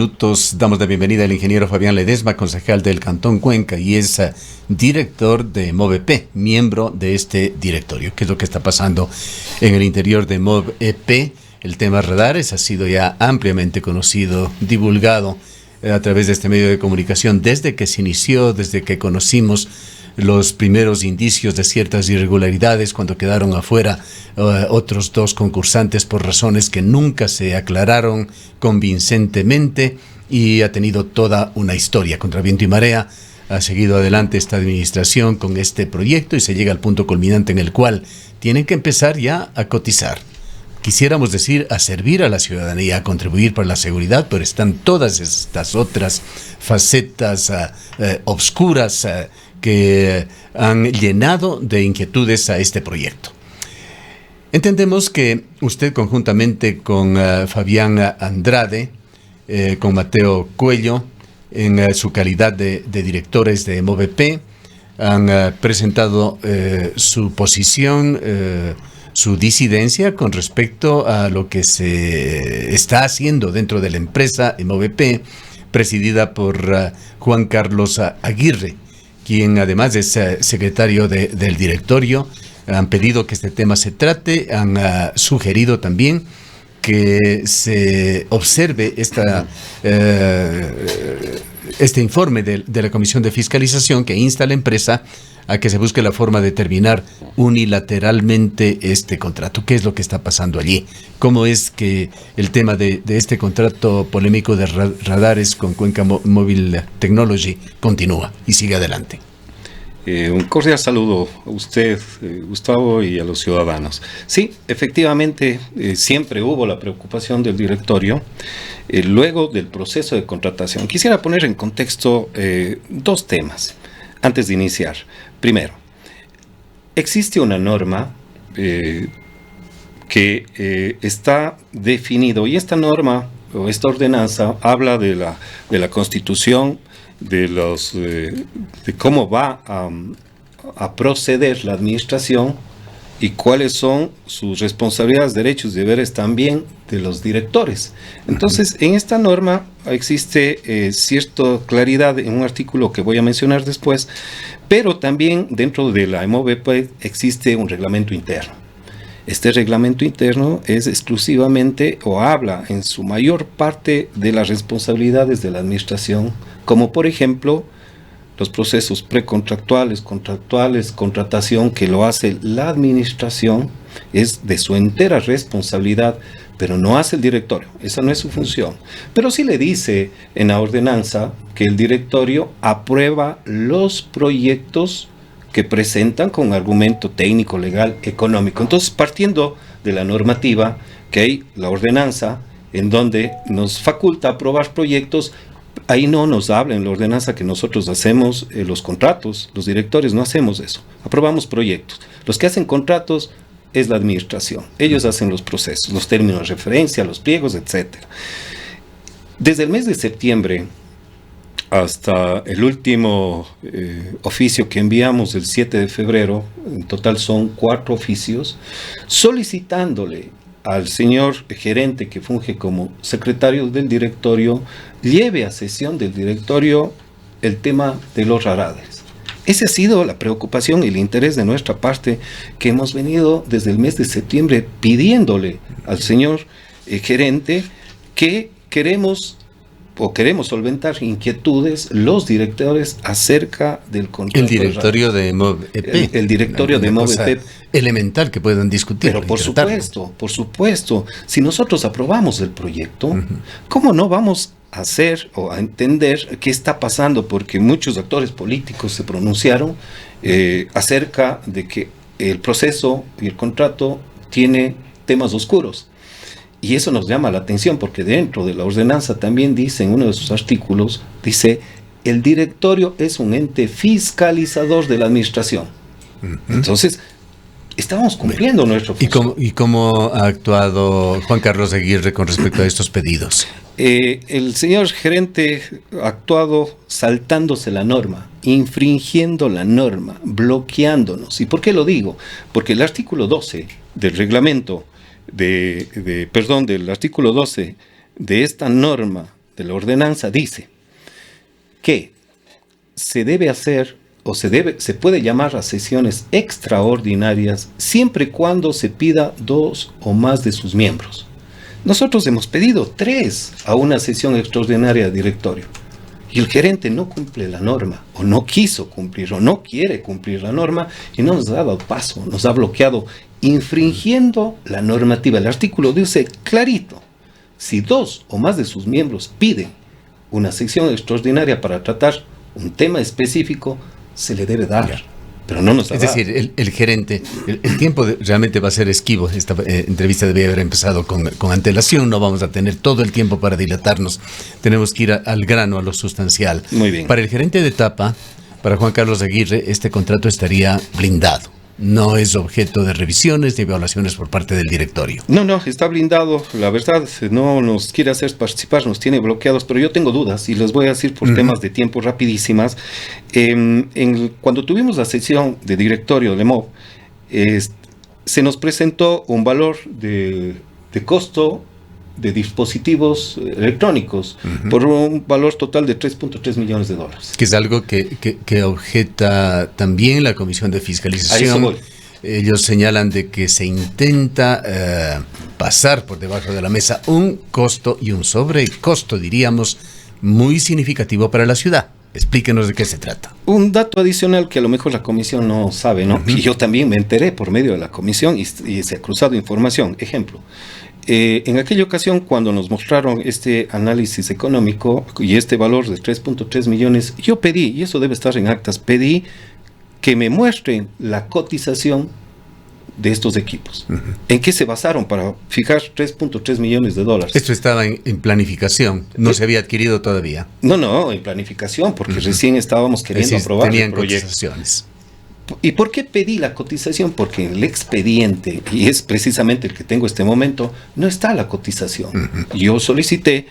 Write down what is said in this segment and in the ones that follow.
minutos. Damos la bienvenida al ingeniero Fabián Ledesma, concejal del Cantón Cuenca, y es director de MOVEP, miembro de este directorio. ¿Qué es lo que está pasando en el interior de MOVEP? El tema radares ha sido ya ampliamente conocido, divulgado a través de este medio de comunicación desde que se inició, desde que conocimos los primeros indicios de ciertas irregularidades cuando quedaron afuera otros dos concursantes por razones que nunca se aclararon convincentemente, y ha tenido toda una historia. Contra viento y marea ha seguido adelante esta administración con este proyecto y se llega al punto culminante en el cual tienen que empezar ya a cotizar. Quisiéramos decir a servir a la ciudadanía, a contribuir para la seguridad, pero están todas estas otras facetas obscuras que han llenado de inquietudes a este proyecto. Entendemos que usted, conjuntamente con Fabián Andrade, con Mateo Cuello, en su calidad de directores de MOVEP, han presentado su posición, su disidencia con respecto a lo que se está haciendo dentro de la empresa MOVEP, presidida por Juan Carlos Aguirre, quien además es secretario del directorio. Han pedido que este tema se trate, han sugerido también que se observe este informe de la Comisión de Fiscalización que insta a la empresa a que se busque la forma de terminar unilateralmente este contrato. ¿Qué es lo que está pasando allí? ¿Cómo es que el tema de este contrato polémico de radares con Cuenca Mobile Technology continúa y sigue adelante? Un cordial saludo a usted, Gustavo, y a los ciudadanos. Sí, efectivamente, siempre hubo la preocupación del directorio luego del proceso de contratación. Quisiera poner en contexto dos temas antes de iniciar. Primero, existe una norma que está definido, y esta norma o esta ordenanza habla de la Constitución, de cómo va a proceder la administración y cuáles son sus responsabilidades, derechos y deberes también de los directores. Entonces, en esta norma existe cierta claridad en un artículo que voy a mencionar después, pero también dentro de la MOVEP existe un reglamento interno. Este reglamento interno es exclusivamente, o habla en su mayor parte, de las responsabilidades de la administración, como por ejemplo los procesos precontractuales, contractuales, contratación, que lo hace la administración, es de su entera responsabilidad, pero no hace el directorio, esa no es su función. Pero sí le dice en la ordenanza que el directorio aprueba los proyectos que presentan con argumento técnico, legal, económico. Entonces, partiendo de la normativa, que hay la ordenanza en donde nos faculta aprobar proyectos, ahí no nos habla en la ordenanza que nosotros hacemos los contratos, los directores no hacemos eso, aprobamos proyectos. Los que hacen contratos es la administración, ellos hacen los procesos, los términos de referencia, los pliegos, etc. Desde el mes de septiembre hasta el último oficio que enviamos el 7 de febrero, en total son 4 oficios, solicitándole al señor gerente que funge como secretario del directorio, lleve a sesión del directorio el tema de los radares. Esa ha sido la preocupación y el interés de nuestra parte, que hemos venido desde el mes de septiembre pidiéndole al señor gerente que queremos solventar inquietudes los directores acerca del contrato. El directorio de MOVEP. El directorio de MOVEP. Elemental que puedan discutir. Pero por supuesto, si nosotros aprobamos el proyecto, ¿cómo no vamos a hacer o a entender qué está pasando? Porque muchos actores políticos se pronunciaron acerca de que el proceso y el contrato tiene temas oscuros. Y eso nos llama la atención porque dentro de la ordenanza también dice, en uno de sus artículos, dice, el directorio es un ente fiscalizador de la administración. Entonces, estamos cumpliendo nuestro función. ¿Y cómo ha actuado Juan Carlos Aguirre con respecto a estos pedidos? El señor gerente ha actuado saltándose la norma, infringiendo la norma, bloqueándonos. ¿Y por qué lo digo? Porque el artículo 12 del reglamento del artículo 12 de esta norma de la ordenanza dice que se debe hacer o se puede llamar a sesiones extraordinarias siempre y cuando se pida 2 o más de sus miembros. Nosotros hemos pedido 3 a una sesión extraordinaria de directorio y el gerente no cumple la norma o no quiso cumplir o no quiere cumplir la norma y no nos ha dado paso, nos ha bloqueado infringiendo la normativa. El artículo dice clarito, si 2 o más de sus miembros piden una sesión extraordinaria para tratar un tema específico, se le debe dar, pero no nos da. Es decir, el gerente, el tiempo realmente va a ser esquivo. Esta entrevista debía haber empezado con antelación, no vamos a tener todo el tiempo para dilatarnos, tenemos que ir al grano, a lo sustancial. Muy bien. Para el gerente de TAPA, para Juan Carlos Aguirre, este contrato estaría blindado. No es objeto de revisiones ni evaluaciones por parte del directorio. No, está blindado. La verdad, no nos quiere hacer participar, nos tiene bloqueados, pero yo tengo dudas y les voy a decir por temas de tiempo rapidísimas. Cuando tuvimos la sesión de directorio de MOB, se nos presentó un valor de costo de dispositivos electrónicos por un valor total de $3.3 millones. Que es algo que objeta también la Comisión de Fiscalización. Ellos señalan de que se intenta pasar por debajo de la mesa un costo y un sobrecosto, diríamos, muy significativo para la ciudad. Explíquenos de qué se trata. Un dato adicional que a lo mejor la comisión no sabe, ¿no? Y yo también me enteré por medio de la comisión y se ha cruzado información. Ejemplo, en aquella ocasión cuando nos mostraron este análisis económico y este valor de 3.3 millones, yo pedí, y eso debe estar en actas, pedí que me muestren la cotización de estos equipos. ¿En qué se basaron para fijar 3.3 millones de dólares? Esto estaba en planificación, no se había adquirido todavía. No, en planificación, porque recién estábamos queriendo aprobar el proyecto. Cotizaciones. ¿Y por qué pedí la cotización? Porque en el expediente, y es precisamente el que tengo este momento, no está la cotización. Yo solicité,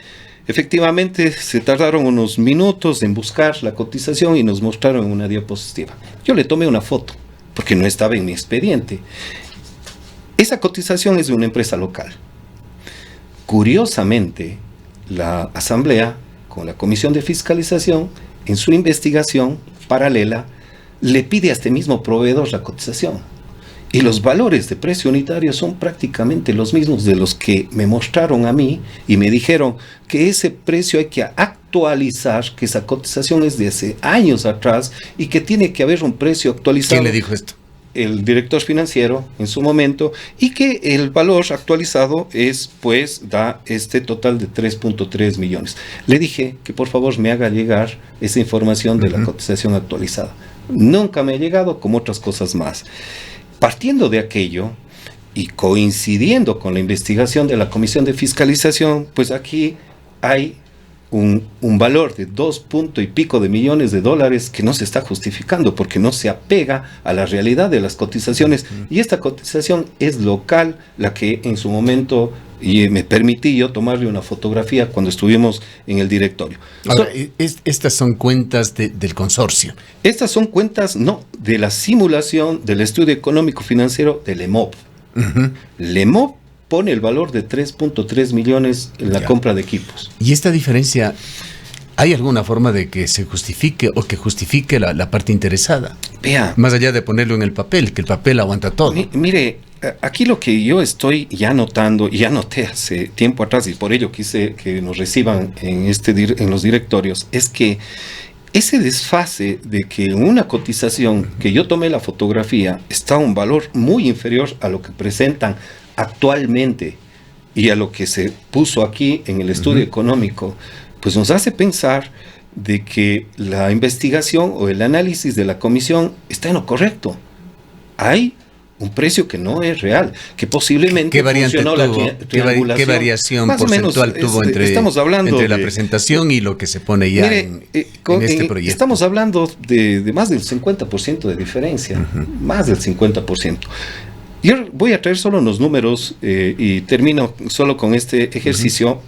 efectivamente se tardaron unos minutos en buscar la cotización y nos mostraron una diapositiva. Yo le tomé una foto, porque no estaba en mi expediente. Esa cotización es de una empresa local. Curiosamente, la Asamblea, con la Comisión de Fiscalización, en su investigación paralela, le pide a este mismo proveedor la cotización. Y los valores de precio unitario son prácticamente los mismos de los que me mostraron a mí y me dijeron que ese precio hay que actualizar, que esa cotización es de hace años atrás y que tiene que haber un precio actualizado. ¿Quién le dijo esto? El director financiero en su momento, y que el valor actualizado da este total de 3.3 millones. Le dije que por favor me haga llegar esa información de la cotización actualizada. Nunca me ha llegado, como otras cosas más. Partiendo de aquello y coincidiendo con la investigación de la Comisión de Fiscalización, pues aquí hay un valor de 2 punto y pico de millones de dólares que no se está justificando porque no se apega a la realidad de las cotizaciones. Y esta cotización es local, la que en su momento me permití yo tomarle una fotografía cuando estuvimos en el directorio. Ahora, estas son cuentas del consorcio. Estas son cuentas, no, de la simulación del estudio económico financiero del EMOB. El EMOB pone el valor de 3.3 millones en la compra de equipos. ¿Y esta diferencia, hay alguna forma de que se justifique o que justifique la parte interesada? Vea. Más allá de ponerlo en el papel, que el papel aguanta todo. Mire, aquí lo que yo estoy ya notando, y ya noté hace tiempo atrás, y por ello quise que nos reciban en los directorios, es que ese desfase de que en una cotización que yo tomé la fotografía está un valor muy inferior a lo que presentan actualmente y a lo que se puso aquí en el estudio económico, pues nos hace pensar de que la investigación o el análisis de la comisión está en lo correcto. Hay un precio que no es real, que posiblemente ¿Qué variante funcionó tuvo? la triangulación. ¿Qué variación más porcentual tuvo entre la de, presentación y lo que se pone ya en este proyecto? Estamos hablando de más del 50% de diferencia, más del 50%. Yo voy a traer solo unos números y termino solo con este ejercicio.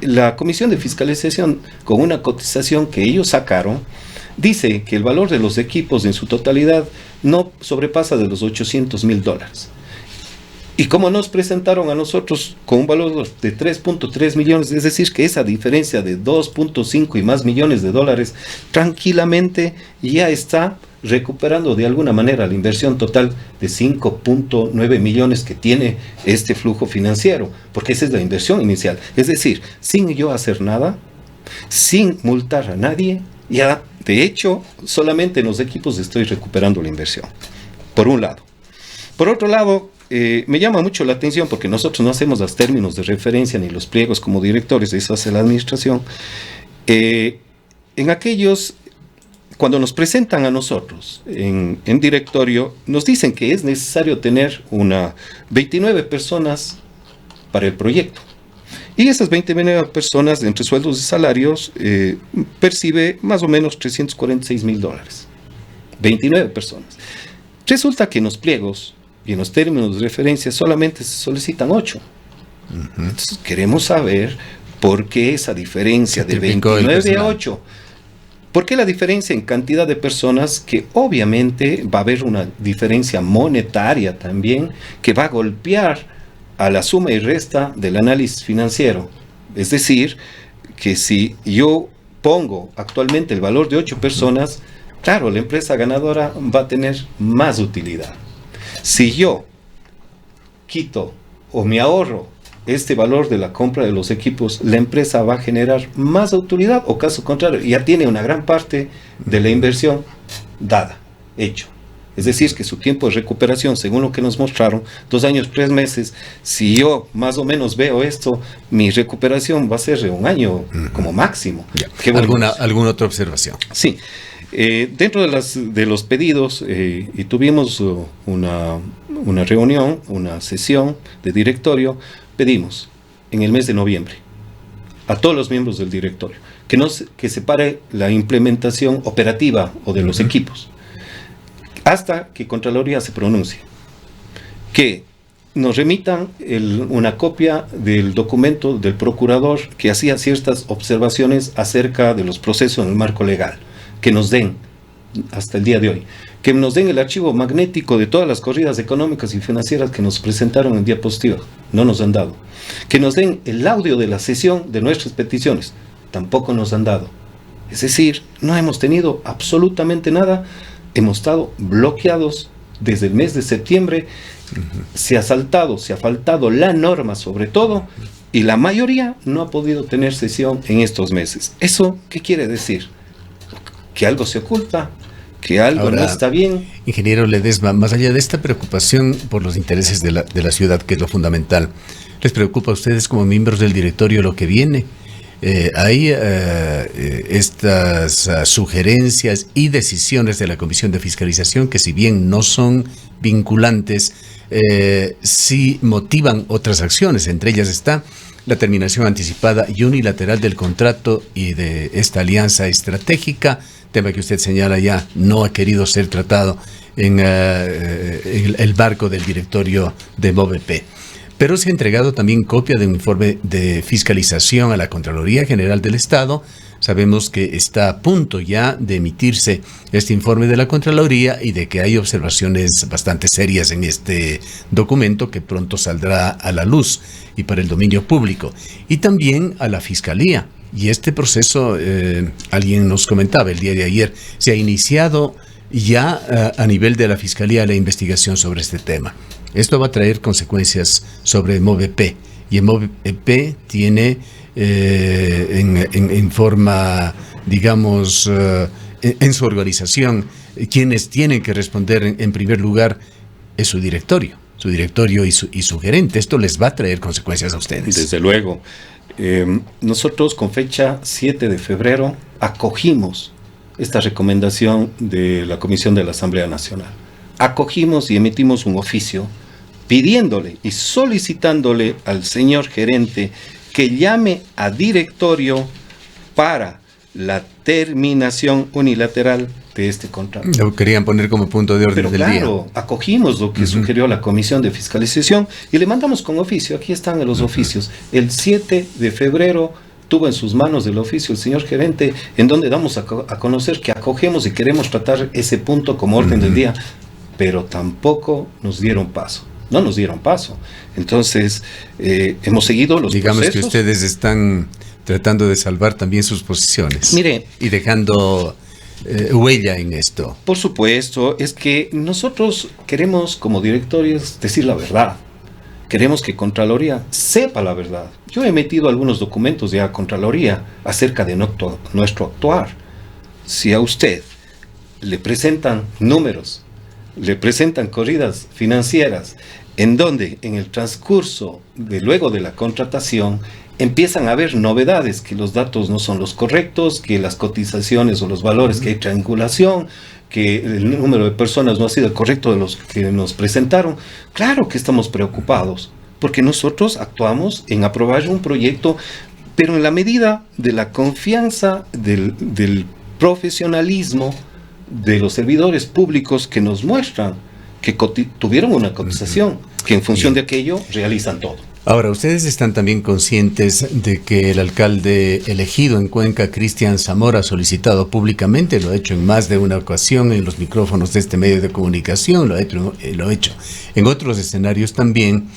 La Comisión de Fiscalización, con una cotización que ellos sacaron, dice que el valor de los equipos en su totalidad no sobrepasa de los $800,000. Y como nos presentaron a nosotros con un valor de 3.3 millones, es decir, que esa diferencia de 2.5 y más millones de dólares tranquilamente ya está recuperando de alguna manera la inversión total de 5.9 millones que tiene este flujo financiero, porque esa es la inversión inicial. Es decir, sin yo hacer nada, sin multar a nadie, ya de hecho solamente en los equipos estoy recuperando la inversión, por un lado. Por otro lado, me llama mucho la atención porque nosotros no hacemos los términos de referencia ni los pliegos como directores, eso hace la administración. En aquellos, cuando nos presentan a nosotros en directorio, nos dicen que es necesario tener 29 personas para el proyecto. Y esas 29 personas, entre sueldos y salarios, percibe más o menos $346,000. 29 personas. Resulta que en los pliegos y en los términos de referencia solamente se solicitan 8. Entonces, queremos saber por qué esa diferencia de 29 a 8. ¿Por qué la diferencia en cantidad de personas? Que obviamente va a haber una diferencia monetaria también que va a golpear a la suma y resta del análisis financiero. Es decir, que si yo pongo actualmente el valor de 8 personas, claro, la empresa ganadora va a tener más utilidad. Si yo quito o me ahorro este valor de la compra de los equipos, la empresa va a generar más utilidad, o caso contrario, ya tiene una gran parte de la inversión dada, hecho. Es decir, que su tiempo de recuperación, según lo que nos mostraron, 2 años, 3 meses, si yo más o menos veo esto, mi recuperación va a ser de 1 año como máximo. ¿Alguna otra observación? Sí. Dentro de los pedidos, y tuvimos una reunión, una sesión de directorio, pedimos en el mes de noviembre a todos los miembros del directorio que se pare la implementación operativa o de los equipos hasta que Contraloría se pronuncie, que nos remitan una copia del documento del procurador que hacía ciertas observaciones acerca de los procesos en el marco legal, que nos den, hasta el día de hoy, que nos den el archivo magnético de todas las corridas económicas y financieras que nos presentaron en diapositiva, no nos han dado. Que nos den el audio de la sesión de nuestras peticiones, tampoco nos han dado. Es decir, no hemos tenido absolutamente nada, hemos estado bloqueados desde el mes de septiembre, se ha faltado la norma sobre todo, y la mayoría no ha podido tener sesión en estos meses. ¿Eso qué quiere decir? Que algo se oculta, que algo ahora, no está bien. Ingeniero Ledesma, más allá de esta preocupación por los intereses de la ciudad, que es lo fundamental, ¿les preocupa a ustedes como miembros del directorio lo que viene? Hay estas sugerencias y decisiones de la Comisión de Fiscalización que, si bien no son vinculantes, sí motivan otras acciones. Entre ellas está la terminación anticipada y unilateral del contrato y de esta alianza estratégica, tema que usted señala ya no ha querido ser tratado en el marco del directorio de MOVEP. Pero se ha entregado también copia de un informe de fiscalización a la Contraloría General del Estado. Sabemos que está a punto ya de emitirse este informe de la Contraloría y de que hay observaciones bastante serias en este documento que pronto saldrá a la luz y para el dominio público. Y también a la Fiscalía. Y este proceso, alguien nos comentaba el día de ayer, se ha iniciado ya a nivel de la Fiscalía la investigación sobre este tema. Esto va a traer consecuencias sobre MOVEP, y el MOVEP tiene en forma, digamos, en su organización, quienes tienen que responder en primer lugar es su directorio y su gerente. Esto les va a traer consecuencias a ustedes. Desde luego. Nosotros con fecha 7 de febrero acogimos esta recomendación de la Comisión de la Asamblea Nacional. Acogimos y emitimos un oficio pidiéndole y solicitándole al señor gerente que llame a directorio para la terminación unilateral de este contrato. Lo querían poner como punto de orden del día. Claro, acogimos lo que sugirió la Comisión de Fiscalización y le mandamos con oficio. Aquí están los oficios. El 7 de febrero tuvo en sus manos el oficio el señor gerente, en donde damos a conocer que acogemos y queremos tratar ese punto como orden del día, pero tampoco nos dieron paso. no nos dieron paso. Entonces, hemos seguido los Digamos procesos. que ustedes están tratando de salvar también sus posiciones. Mire, y dejando huella en esto. Por supuesto, es que nosotros queremos como directorios decir la verdad. Queremos que Contraloría sepa la verdad. Yo he metido algunos documentos ya a Contraloría acerca de nuestro actuar. Si a usted le presentan números, le presentan corridas financieras, en donde en el transcurso de luego de la contratación empiezan a haber novedades, que los datos no son los correctos, que las cotizaciones o los valores, que hay triangulación, que el número de personas no ha sido el correcto de los que nos presentaron, claro que estamos preocupados, porque nosotros actuamos en aprobar un proyecto, pero en la medida de la confianza, del profesionalismo de los servidores públicos que nos muestran que tuvieron una cotización, que en función de aquello realizan todo. Ahora, ustedes están también conscientes de que el alcalde elegido en Cuenca, Cristian Zamora, ha solicitado públicamente, lo ha hecho en más de una ocasión en los micrófonos de este medio de comunicación, lo ha hecho en otros escenarios también,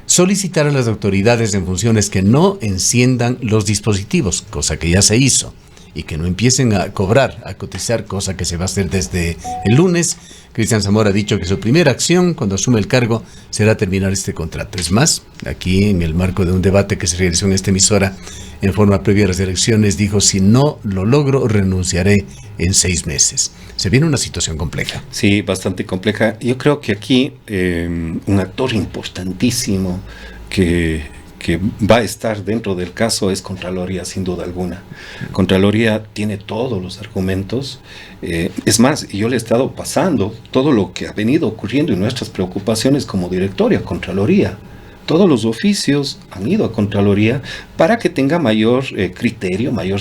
solicitar a las autoridades en funciones que no enciendan los dispositivos, cosa que ya se hizo, y que no empiecen a cobrar, a cotizar, cosa que se va a hacer desde el lunes. Cristian Zamora ha dicho que su primera acción cuando asume el cargo será terminar este contrato. Es más, aquí en el marco de un debate que se realizó en esta emisora en forma previa a las elecciones, dijo: si no lo logro, renunciaré en 6 meses. Se viene una situación compleja. Sí, bastante compleja. Yo creo que aquí un actor importantísimo que va a estar dentro del caso es Contraloría, sin duda alguna. Contraloría tiene todos los argumentos. Es más, yo le he estado pasando todo lo que ha venido ocurriendo y nuestras preocupaciones como directorio a Contraloría. Todos los oficios han ido a Contraloría para que tenga mayor criterio, mayor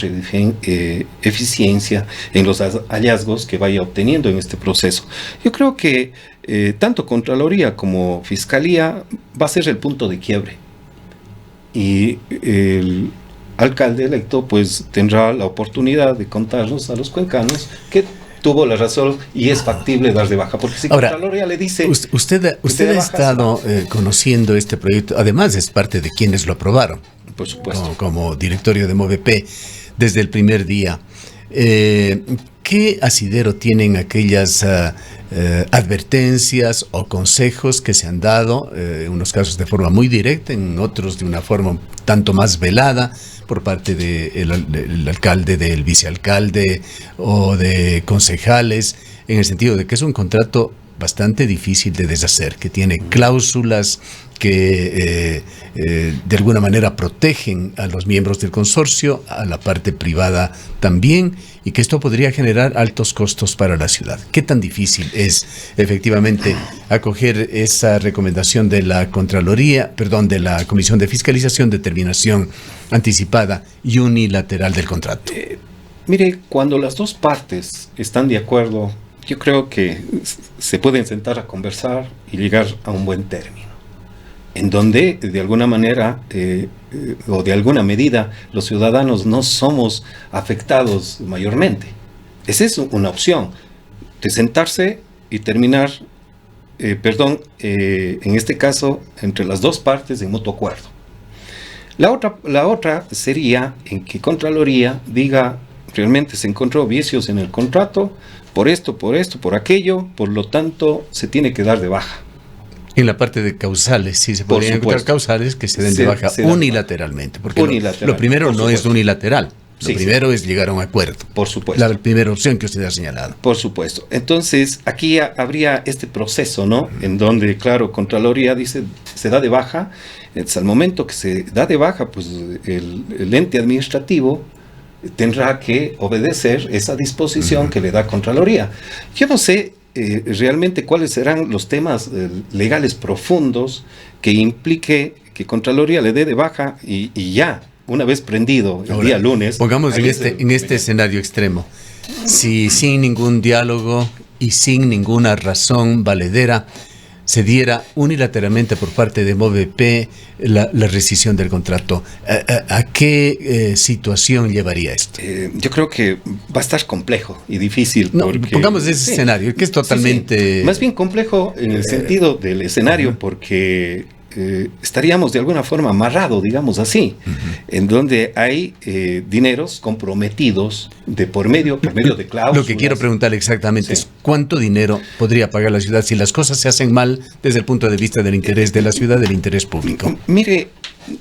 eficiencia en los hallazgos que vaya obteniendo en este proceso. Yo creo que tanto Contraloría como Fiscalía va a ser el punto de quiebre. Y el alcalde electo pues tendrá la oportunidad de contarnos a los cuencanos que tuvo la razón y es factible dar de baja, porque si ahora, Contraloría le dice... Usted ha estado conociendo este proyecto, además es parte de quienes lo aprobaron. Por supuesto. Como directorio de MOVP desde el primer día. ¿Qué asidero tienen aquellas advertencias o consejos que se han dado, en unos casos de forma muy directa, en otros de una forma tanto más velada, por parte del alcalde, del vicealcalde o de concejales, en el sentido de que es un contrato bastante difícil de deshacer, que tiene cláusulas que de alguna manera protegen a los miembros del consorcio, a la parte privada también, y que esto podría generar altos costos para la ciudad? ¿Qué tan difícil es efectivamente acoger esa recomendación de la Contraloría, de la Comisión de Fiscalización de terminación anticipada y unilateral del contrato? Mire, cuando las dos partes están de acuerdo, yo creo que se pueden sentar a conversar y llegar a un buen término, en donde de alguna manera o de alguna medida los ciudadanos no somos afectados mayormente. Esa es una opción, de sentarse y terminar, en este caso, entre las dos partes en mutuo acuerdo. La otra sería en que Contraloría diga: realmente se encontró vicios en el contrato, por esto, por aquello, por lo tanto se tiene que dar de baja. En la parte de causales, sí se podrían encontrar causales que se den de baja unilateralmente, porque lo primero no es unilateral, lo primero es llegar a un acuerdo. Por supuesto. La primera opción que usted ha señalado. Por supuesto. Entonces, aquí habría este proceso, ¿no? En donde, claro, Contraloría dice, se da de baja. Entonces, al momento que se da de baja, pues el ente administrativo tendrá que obedecer esa disposición que le da Contraloría. Yo no sé realmente cuáles serán los temas legales profundos que implique que Contraloría le dé de baja y ya, una vez prendido el día lunes... Pongamos en este escenario extremo, si sin ningún diálogo y sin ninguna razón valedera se diera unilateralmente por parte de MOVEP la rescisión del contrato. ¿A qué situación llevaría esto? Yo creo que va a estar complejo y difícil. No, porque, pongamos ese escenario, que es totalmente... Más bien complejo en el sentido del escenario, porque estaríamos de alguna forma amarrados, digamos así, en donde hay dineros comprometidos de por medio de cláusulas. Lo que quiero preguntarle exactamente es cuánto dinero podría pagar la ciudad si las cosas se hacen mal desde el punto de vista del interés de la ciudad, del interés público. Mire,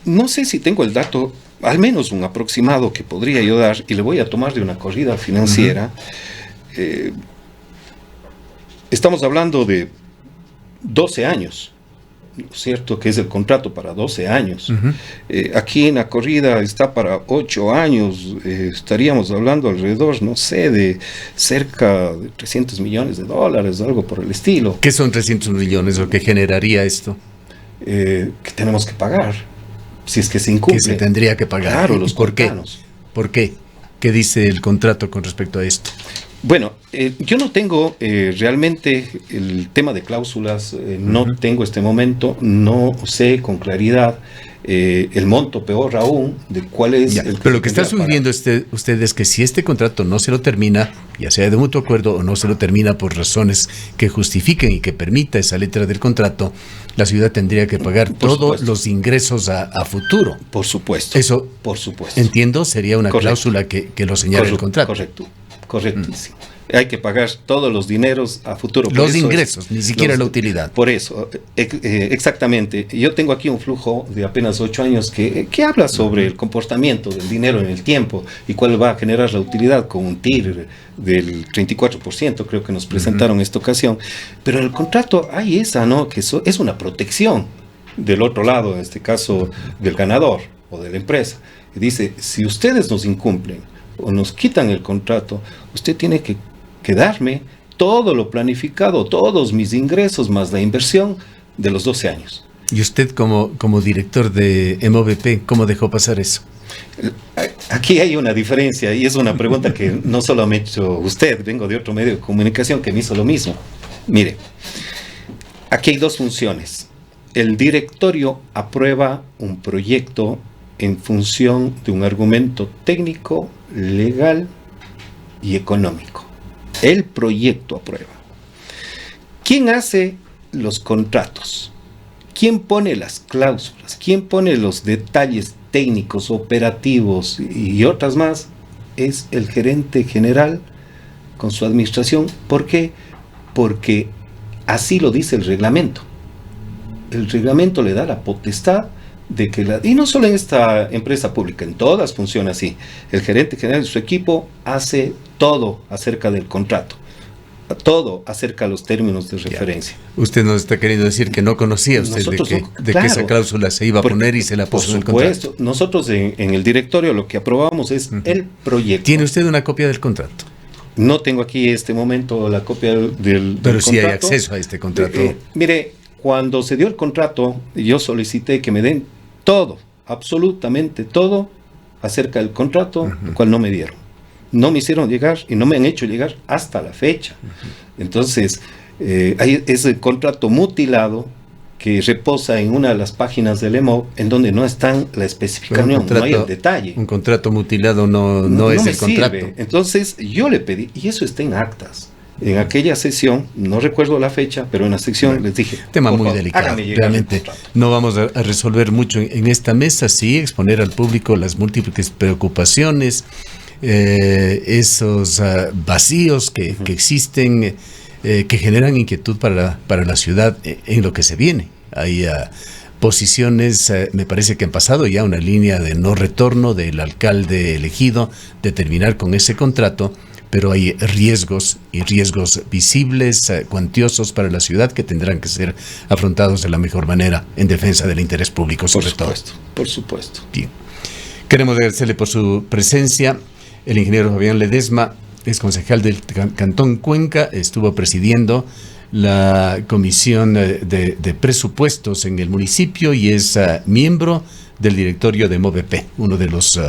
no sé si tengo el dato, al menos un aproximado que podría yo dar, y le voy a tomar de una corrida financiera. Estamos hablando de 12 años. Cierto que es el contrato para 12 años. Aquí en la corrida está para 8 años. Estaríamos hablando alrededor, no sé, de cerca de $300 millones, algo por el estilo. ¿Qué son 300 millones o qué generaría esto? Que tenemos que pagar, si es que se incumple. Que se tendría que pagar. Claro, los ¿Por qué? contanos. ¿Por qué? ¿Qué dice el contrato con respecto a esto? Bueno, yo no tengo realmente el tema de cláusulas, no tengo este momento, no sé con claridad el monto, peor aún, de cuál es el... Pero lo que está sugiriendo usted es que si este contrato no se lo termina, ya sea de mutuo acuerdo o no se lo termina por razones que justifiquen y que permita esa letra del contrato, la ciudad tendría que pagar todos los ingresos a futuro. Por supuesto. Eso, por supuesto. Entiendo, sería una cláusula que lo señala el contrato. Correcto, correctísimo. Hay que pagar todos los dineros a futuro. Los ingresos, ni siquiera la utilidad. Por eso, exactamente. Yo tengo aquí un flujo de apenas 8 años que habla sobre el comportamiento del dinero en el tiempo y cuál va a generar la utilidad con un TIR del 34%, creo que nos presentaron esta ocasión. Pero en el contrato hay esa, ¿no? Que eso es una protección del otro lado, en este caso del ganador o de la empresa. Y dice, si ustedes nos incumplen o nos quitan el contrato, usted tiene que darme todo lo planificado, todos mis ingresos más la inversión de los 12 años. ¿Y usted como director de MOVEP, cómo dejó pasar eso? Aquí hay una diferencia y es una pregunta que no solo me ha hecho usted, vengo de otro medio de comunicación que me hizo lo mismo. Mire, aquí hay dos funciones. El directorio aprueba un proyecto en función de un argumento técnico, legal y económico. El proyecto aprueba. ¿Quién hace los contratos? ¿Quién pone las cláusulas? ¿Quién pone los detalles técnicos, operativos y otras más? Es el gerente general con su administración. ¿Por qué? Porque así lo dice el reglamento. El reglamento le da la potestad de que y no solo en esta empresa pública, en todas funciona así. El gerente general de su equipo hace todo acerca del contrato, todo acerca de los términos de referencia. Usted nos está queriendo decir que no conocía usted de que esa cláusula se iba a poner y se la puso en el contrato. Por supuesto, nosotros en el directorio lo que aprobamos es el proyecto. ¿Tiene usted una copia del contrato? No tengo aquí en este momento la copia del Pero sí contrato. Hay acceso a este contrato. Mire, cuando se dio el contrato, yo solicité que me den todo, absolutamente todo, acerca del contrato, lo cual no me dieron. No me hicieron llegar y no me han hecho llegar hasta la fecha. Entonces, hay ese contrato mutilado que reposa en una de las páginas del EMOB, en donde no está la especificación, no hay el detalle. Un contrato mutilado no es el contrato. Sirve. Entonces, yo le pedí, y eso está en actas. En aquella sesión, no recuerdo la fecha, pero en la sección les dije... Tema muy delicado, realmente no vamos a resolver mucho en esta mesa, sí, exponer al público las múltiples preocupaciones, esos vacíos que existen, que generan inquietud para la ciudad en lo que se viene. Hay posiciones, me parece que han pasado ya una línea de no retorno del alcalde elegido, de terminar con ese contrato, pero hay riesgos y riesgos visibles, cuantiosos para la ciudad que tendrán que ser afrontados de la mejor manera en defensa del interés público, sobre todo. Por supuesto. Bien. Queremos agradecerle por su presencia. El ingeniero Fabián Ledesma es concejal del Cantón Cuenca, estuvo presidiendo la comisión de presupuestos en el municipio y es miembro del directorio de MOVEP, uno de los